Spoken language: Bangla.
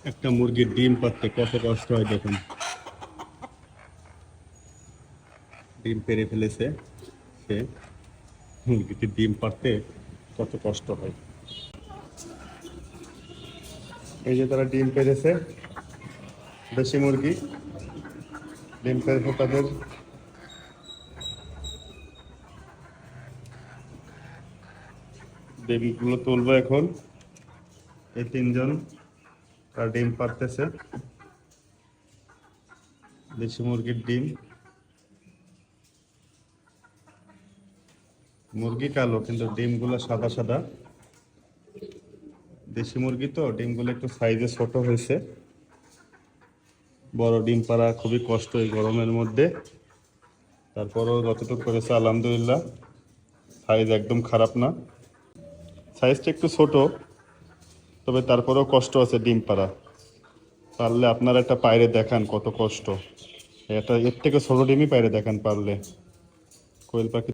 একটা মুরগির ডিম পাড়তে কত কষ্ট হয় দেখুন। ডিম পেড়ে ফেলেছে সে। মুরগিটির ডিম পাড়তে কত কষ্ট হয়। এই যে তারা ডিম পেড়েছে, দেশি মুরগি ডিম পেড়েছে তাদের। ডিমগুলো তুলবো এখন। এই তিনজন তার ডিম পাড়তেছে, দেশি মুরগির ডিম। মুরগি কালো কিন্তু ডিমগুলো সাদা সাদা। দেশি মুরগি তো ডিমগুলো একটু সাইজে ছোট হয়েছে। বড় ডিম পাড়া খুবই কষ্ট এই গরমের মধ্যে। তারপরেও যতটুকু করেছে আলহামদুলিল্লাহ, সাইজ একদম খারাপ না। সাইজটা একটু ছোট, তবে তারপরেও কষ্ট আছে ডিম পাড়া। পারলে আপনারা একটা পায়রে দেখান কত কষ্ট। এটা এর থেকে ছোট ডিমই পায়রে দেখান পারলে। কোয়েল পাখি